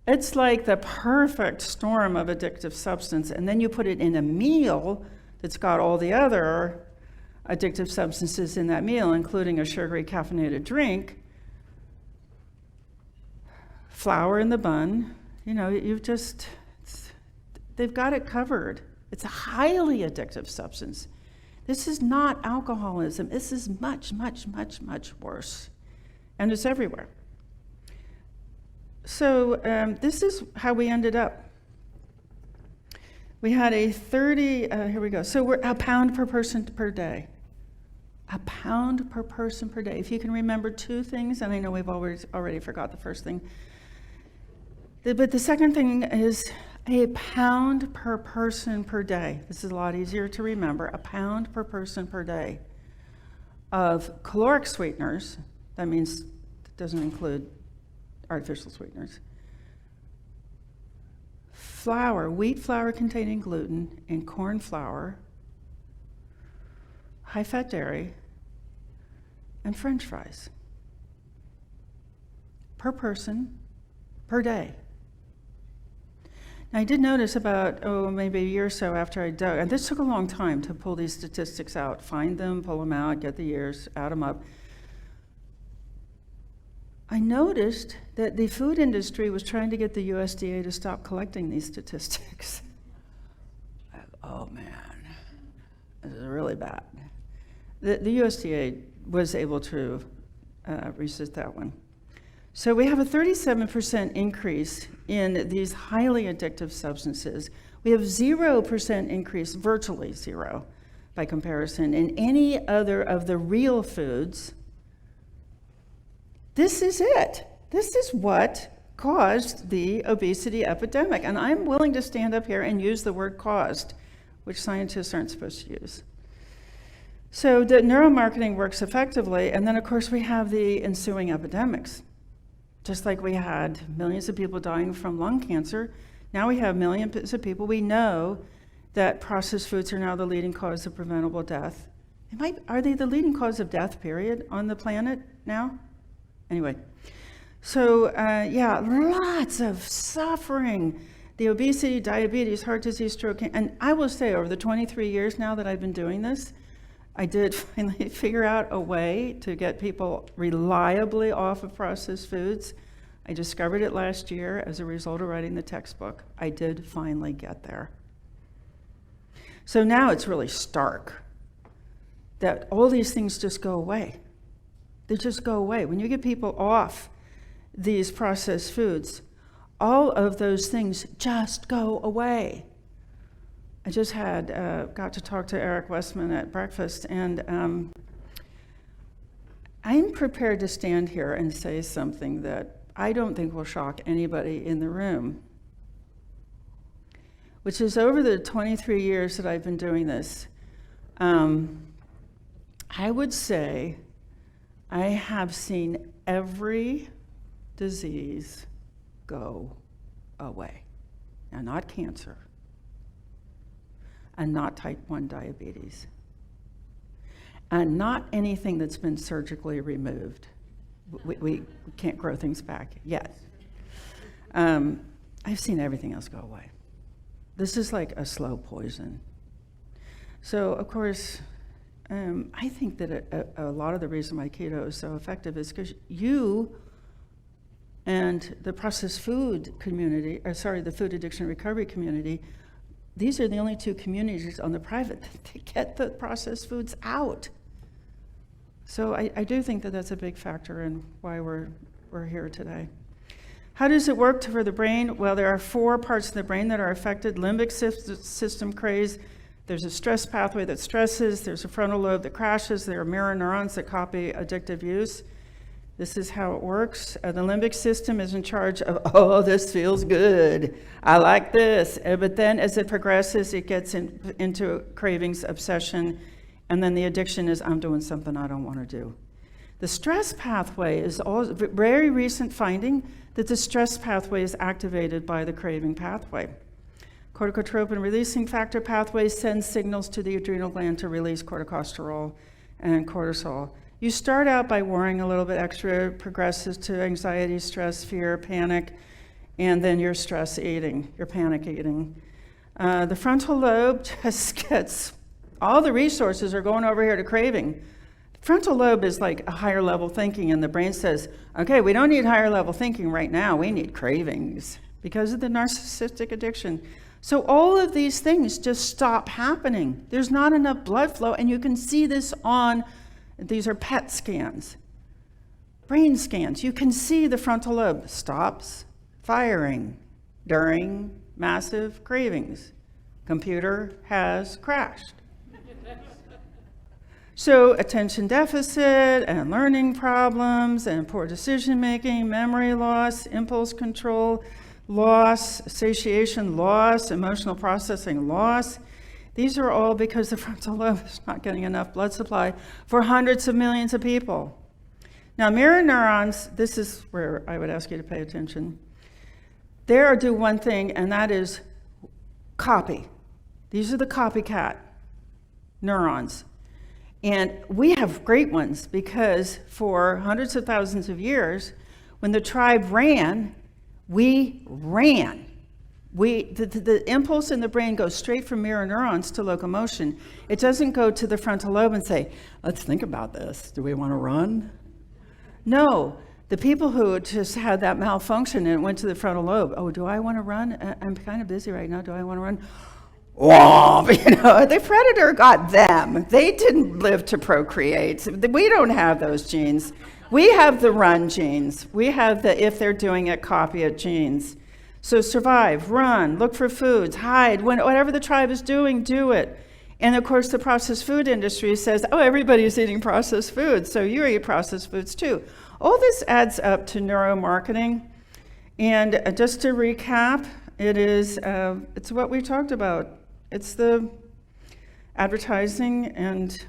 It's like the perfect storm of addictive substance. And then you put it in a meal that's got all the other addictive substances in that meal, including a sugary caffeinated drink, flour in the bun. You know, they've got it covered. It's a highly addictive substance. This is not alcoholism. This is much, much, much, much worse. And it's everywhere. So this is how we ended up. We had a 30, here we go. So we're a pound per person per day. A pound per person per day. If you can remember 2 things, and I know we've already forgot the first thing. But the second thing is a pound per person per day. This is a lot easier to remember. A pound per person per day of caloric sweeteners. That means it doesn't include artificial sweeteners. Flour, wheat flour containing gluten, and corn flour, high-fat dairy, and French fries. Per person, per day. Now, I did notice about, maybe a year or so after I dug, and this took a long time to pull these statistics out, find them, pull them out, get the years, add them up. I noticed that the food industry was trying to get the USDA to stop collecting these statistics. Oh man, this is really bad. The USDA was able to resist that one. So we have a 37% increase in these highly addictive substances. We have 0% increase, virtually 0 by comparison, in any other of the real foods. This is it. This is what caused the obesity epidemic. And I'm willing to stand up here and use the word caused, which scientists aren't supposed to use. So the neuromarketing works effectively, and then of course we have the ensuing epidemics. Just like we had millions of people dying from lung cancer, now we have millions of people. We know that processed foods are now the leading cause of preventable death. Are they the leading cause of death, period, on the planet now? Anyway, so lots of suffering. The obesity, diabetes, heart disease, stroke, and I will say over the 23 years now that I've been doing this, I did finally figure out a way to get people reliably off of processed foods. I discovered it last year as a result of writing the textbook. I did finally get there. So now it's really stark that all these things just go away. They just go away. When you get people off these processed foods, all of those things just go away. I just got to talk to Eric Westman at breakfast, and I'm prepared to stand here and say something that I don't think will shock anybody in the room, which is over the 23 years that I've been doing this, I would say I have seen every disease go away. Now, not cancer, and not type 1 diabetes, and not anything that's been surgically removed. We can't grow things back yet. I've seen everything else go away. This is like a slow poison. So, of course, I think that a lot of the reason why keto is so effective is because you and the processed food community, the food addiction recovery community, these are the only two communities on the private that get the processed foods out. So I do think that that's a big factor in why we're here today. How does it work for the brain? Well, there are 4 parts of the brain that are affected. Limbic system craze. There's a stress pathway that stresses. There's a frontal lobe that crashes. There are mirror neurons that copy addictive use. This is how it works. The limbic system is in charge of, oh, this feels good. I like this. But then as it progresses, it gets into cravings, obsession, and then the addiction is, I'm doing something I don't want to do. The stress pathway is very recent finding that the stress pathway is activated by the craving pathway. Corticotropin releasing factor pathway sends signals to the adrenal gland to release corticosterol and cortisol. You start out by worrying a little bit extra, progresses to anxiety, stress, fear, panic, and then you're stress eating, you're panic eating. The frontal lobe just gets, all the resources are going over here to craving. The frontal lobe is like a higher level thinking, and the brain says, okay, we don't need higher level thinking right now, we need cravings because of the narcissistic addiction. So all of these things just stop happening. There's not enough blood flow, and you can see this on, these are PET scans, brain scans. You can see the frontal lobe stops firing during massive cravings. Computer has crashed. So attention deficit and learning problems and poor decision making, memory loss, impulse control loss, satiation loss, emotional processing loss. These are all because the frontal lobe is not getting enough blood supply for hundreds of millions of people. Now, mirror neurons, this is where I would ask you to pay attention. They do one thing, and that is copy. These are the copycat neurons. And we have great ones because for hundreds of thousands of years, when the tribe ran, we ran. The impulse in the brain goes straight from mirror neurons to locomotion. It doesn't go to the frontal lobe and say, let's think about this. Do we want to run? No. The people who just had that malfunction and it went to the frontal lobe, oh, do I want to run? I'm kind of busy right now. Do I want to run? Womp, the predator got them. They didn't live to procreate. We don't have those genes. We have the run genes. We have the if they're doing it, copy it genes. So survive, run, look for foods, hide. Whatever the tribe is doing, do it. And of course, the processed food industry says, oh, everybody's eating processed foods, so you eat processed foods too. All this adds up to neuromarketing. And just to recap, it's what we talked about. It's the advertising and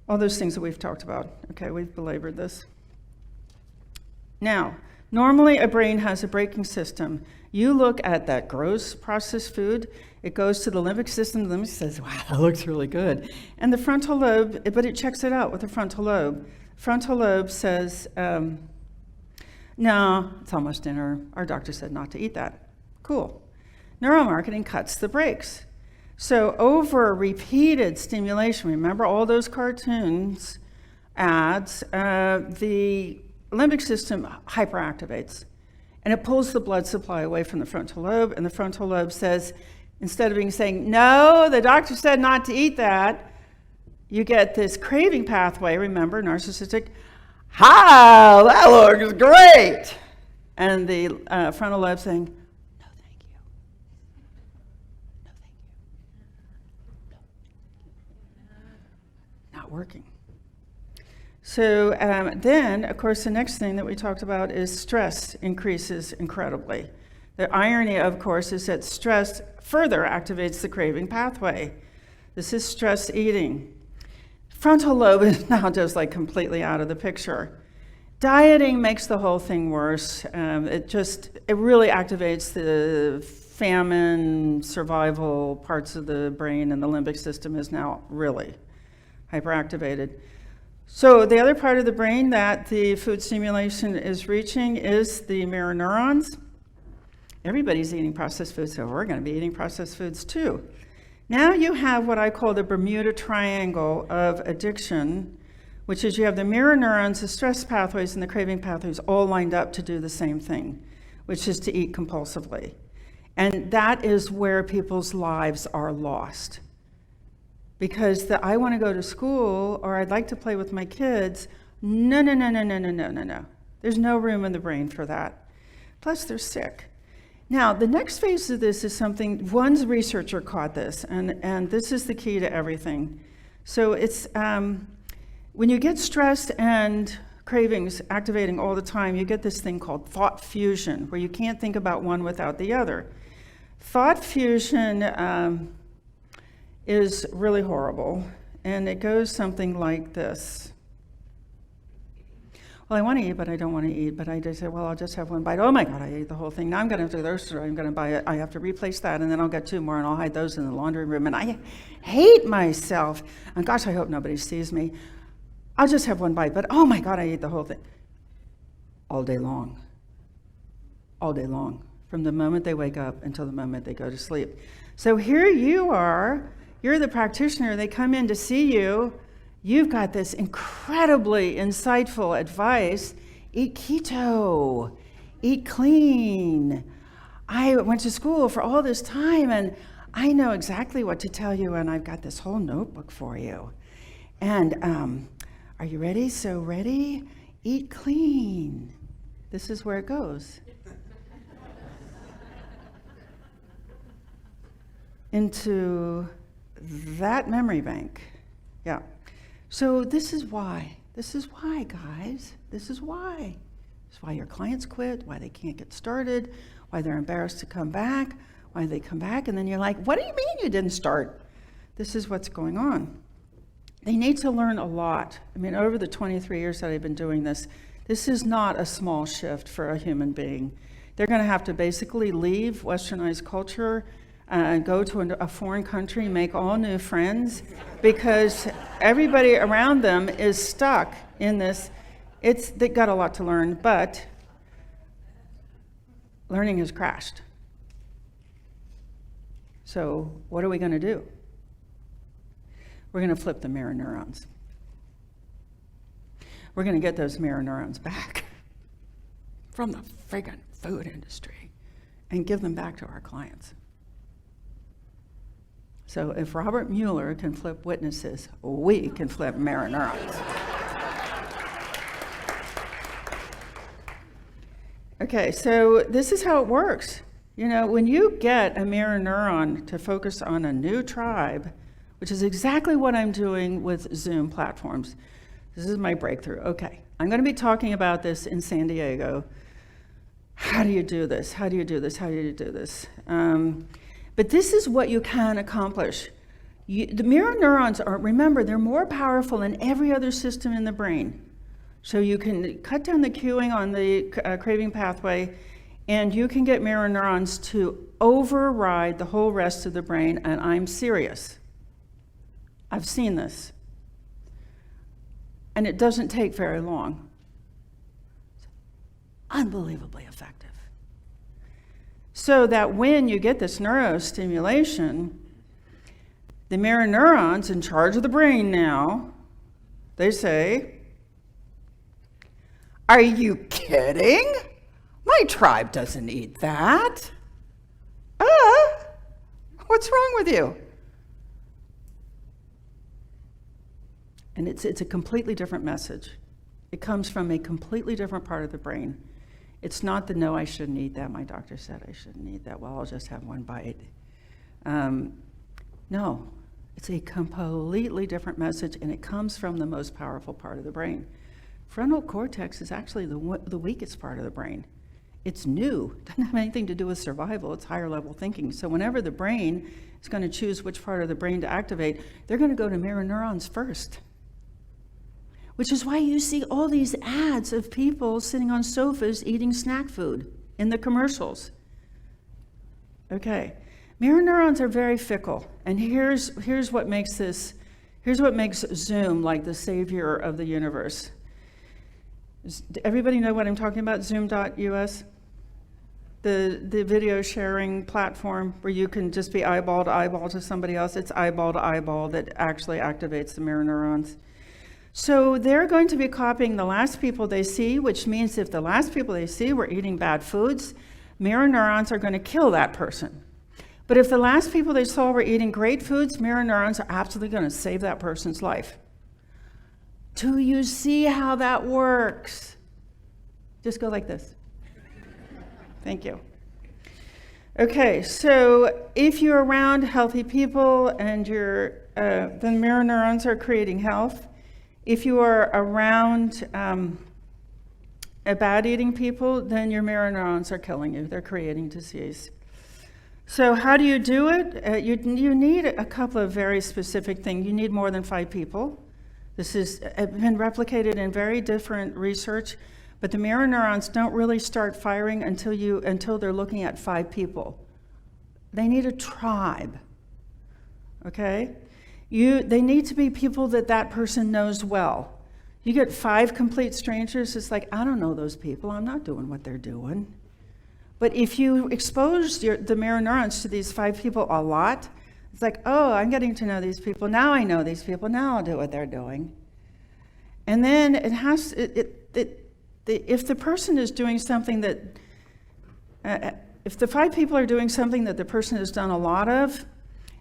all those things that we've talked about. Okay, we've belabored this. Now, normally a brain has a braking system. You look at that gross processed food, it goes to the limbic system, the limbic says, wow, that looks really good. And the frontal lobe, but it checks it out with the frontal lobe. Frontal lobe says, no, it's almost dinner. Our doctor said not to eat that. Cool. Neuromarketing cuts the brakes. So over repeated stimulation, remember all those cartoons, ads, the limbic system hyperactivates. And it pulls the blood supply away from the frontal lobe, and the frontal lobe says, instead of saying, no, the doctor said not to eat that, you get this craving pathway, remember, narcissistic, hi, that looks great. and the frontal lobe saying, no, thank you. No, thank you. No. Not working. So then, of course, the next thing that we talked about is stress increases incredibly. The irony, of course, is that stress further activates the craving pathway. This is stress eating. Frontal lobe is now just like completely out of the picture. Dieting makes the whole thing worse. It really activates the famine, survival parts of the brain, and the limbic system is now really hyperactivated. So the other part of the brain that the food stimulation is reaching is the mirror neurons. Everybody's eating processed foods, so we're going to be eating processed foods too. Now you have what I call the Bermuda Triangle of addiction, which is you have the mirror neurons, the stress pathways, and the craving pathways all lined up to do the same thing, which is to eat compulsively. And that is where people's lives are lost. Because I want to go to school, or I'd like to play with my kids. No. There's no room in the brain for that. Plus, they're sick. Now, the next phase of this is something, one researcher caught this, and this is the key to everything. So it's, when you get stressed and cravings activating all the time, you get this thing called thought fusion, where you can't think about one without the other. Thought fusion is really horrible, and it goes something like this. Well, I want to eat, but I don't want to eat. But I just say, well, I'll just have one bite. Oh my God, I ate the whole thing. Now I'm going to have to go to the grocery store. I'm going to buy it. I have to replace that, and then I'll get 2 more, and I'll hide those in the laundry room. And I hate myself. And gosh, I hope nobody sees me. I'll just have one bite. But oh my God, I ate the whole thing. All day long. All day long. From the moment they wake up until the moment they go to sleep. So here you are. You're the practitioner. They come in to see you. You've got this incredibly insightful advice. Eat keto. Eat clean. I went to school for all this time, and I know exactly what to tell you, and I've got this whole notebook for you. And are you ready? So ready? Eat clean. This is where it goes. Into that memory bank. Yeah. So this is why, guys. This is why. This is why your clients quit, why they can't get started, why they're embarrassed to come back, why they come back, and then you're like, what do you mean you didn't start? This is what's going on. They need to learn a lot. I mean, over the 23 years that I've been doing this is not a small shift for a human being. They're going to have to basically leave westernized culture, go to a foreign country, make all new friends, because everybody around them is stuck in this. They got a lot to learn, but learning has crashed. So what are we going to do? We're going to flip the mirror neurons. We're going to get those mirror neurons back from the friggin' food industry and give them back to our clients. So if Robert Mueller can flip witnesses, we can flip mirror neurons. Okay, so this is how it works. You know, when you get a mirror neuron to focus on a new tribe, which is exactly what I'm doing with Zoom platforms. This is my breakthrough. Okay, I'm going to be talking about this in San Diego. How do you do this? How do you do this? How do you do this? But this is what you can accomplish. The mirror neurons are, remember, they're more powerful than every other system in the brain. So you can cut down the cueing on the craving pathway, and you can get mirror neurons to override the whole rest of the brain, and I'm serious. I've seen this. And it doesn't take very long. It's unbelievably effective. So that when you get this neurostimulation, the mirror neurons in charge of the brain now, they say, are you kidding? My tribe doesn't eat that. What's wrong with you? And it's a completely different message. It comes from a completely different part of the brain. It's not the no, I shouldn't eat that. My doctor said I shouldn't eat that. Well, I'll just have one bite. No, it's a completely different message, and it comes from the most powerful part of the brain. Frontal cortex is actually the weakest part of the brain. It's new. It doesn't have anything to do with survival. It's higher level thinking. So whenever the brain is going to choose which part of the brain to activate, they're going to go to mirror neurons first. Which is why you see all these ads of people sitting on sofas eating snack food in the commercials. Okay, mirror neurons are very fickle, and here's what makes Zoom like the savior of the universe. Everybody know what I'm talking about? Zoom.us? The video sharing platform where you can just be eyeball to eyeball to somebody else. It's eyeball to eyeball that actually activates the mirror neurons. So they're going to be copying the last people they see, which means if the last people they see were eating bad foods, mirror neurons are going to kill that person. But if the last people they saw were eating great foods, mirror neurons are absolutely going to save that person's life. Do you see how that works? Just go like this. Thank you. Okay, so if you're around healthy people and the mirror neurons are creating health. If you are around bad eating people, then your mirror neurons are killing you. They're creating disease. So how do you do it? You need a couple of very specific things. You need more than 5 people. This has been replicated in very different research, but the mirror neurons don't really start firing until they're looking at 5 people. They need a tribe, okay? They need to be people that person knows well. You get 5 complete strangers, it's like, I don't know those people. I'm not doing what they're doing. But if you expose the mirror neurons to these 5 people a lot, it's like, oh, I'm getting to know these people. Now I know these people. Now I'll do what they're doing. And then if the person is doing something if the 5 people are doing something that the person has done a lot of,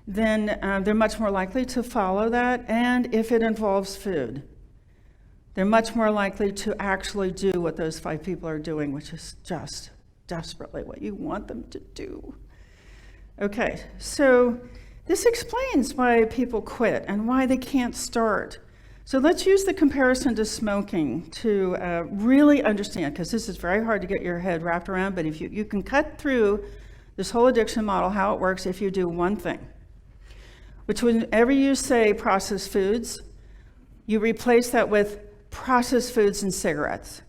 then they're much more likely to follow that. And if it involves food, they're much more likely to actually do what those 5 people are doing, which is just desperately what you want them to do. Okay, so this explains why people quit and why they can't start. So let's use the comparison to smoking to really understand, because this is very hard to get your head wrapped around, but if you can cut through this whole addiction model, how it works if you do one thing, which whenever you say processed foods, you replace that with processed foods and cigarettes.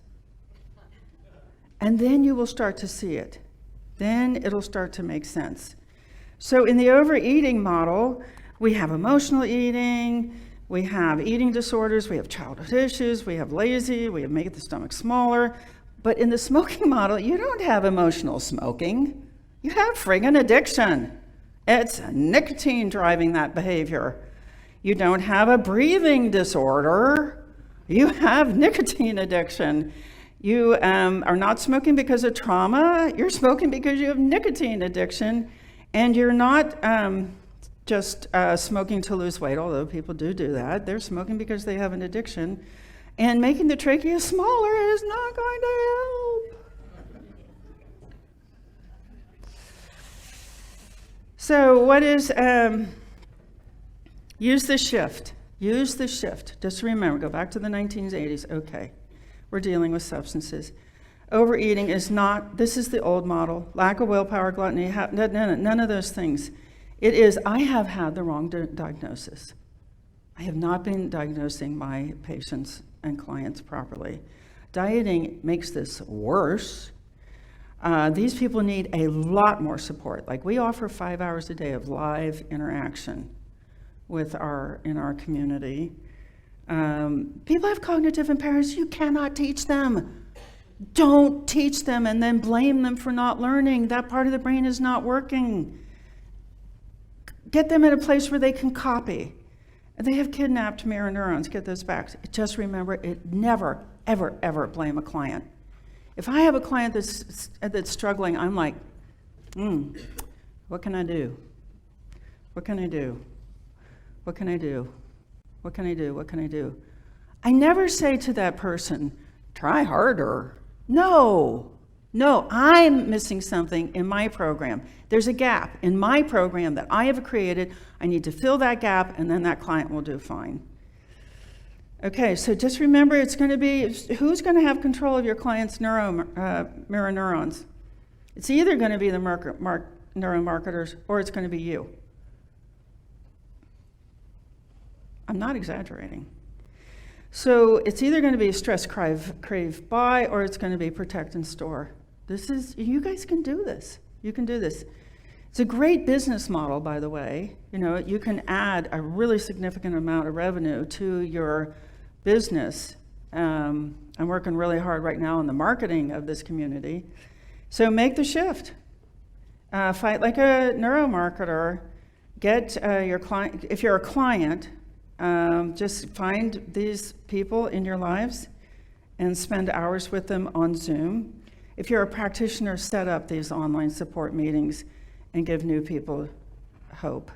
And then you will start to see it. Then it'll start to make sense. So in the overeating model, we have emotional eating, we have eating disorders, we have childhood issues, we have lazy, we have make the stomach smaller. But in the smoking model, you don't have emotional smoking. You have friggin' addiction. It's nicotine driving that behavior. You don't have a breathing disorder. You have nicotine addiction. You are not smoking because of trauma. You're smoking because you have nicotine addiction. And you're not just smoking to lose weight, although people do that. They're smoking because they have an addiction. And making the trachea smaller is not going to help. So what is, use the shift. Use the shift. Just remember, go back to the 1980s. Okay, we're dealing with substances. Overeating is not, this is the old model. Lack of willpower, gluttony, none of those things. It is, I have had the wrong diagnosis. I have not been diagnosing my patients and clients properly. Dieting makes this worse. These people need a lot more support. Like, we offer 5 hours a day of live interaction in our community. People have cognitive impairments. You cannot teach them. Don't teach them and then blame them for not learning. That part of the brain is not working. Get them in a place where they can copy. They have kidnapped mirror neurons. Get those back. Just remember, never, ever, ever blame a client. If I have a client that's struggling, I'm like, what can I do? What can I do? What can I do? What can I do? What can I do? I never say to that person, try harder. No, No, I'm missing something in my program. There's a gap in my program that I have created. I need to fill that gap, and then that client will do fine. Okay, so just remember, it's going to be, who's going to have control of your client's mirror neurons? It's either going to be the neuromarketers or it's going to be you. I'm not exaggerating. So it's either going to be stress, crave, buy, or it's going to be protect and store. You guys can do this. You can do this. It's a great business model, by the way. You know, you can add a really significant amount of revenue to your business. I'm working really hard right now on the marketing of this community. So make the shift. Fight like a neuromarketer. Get your client, if you're a client, just find these people in your lives and spend hours with them on Zoom. If you're a practitioner, set up these online support meetings and give new people hope.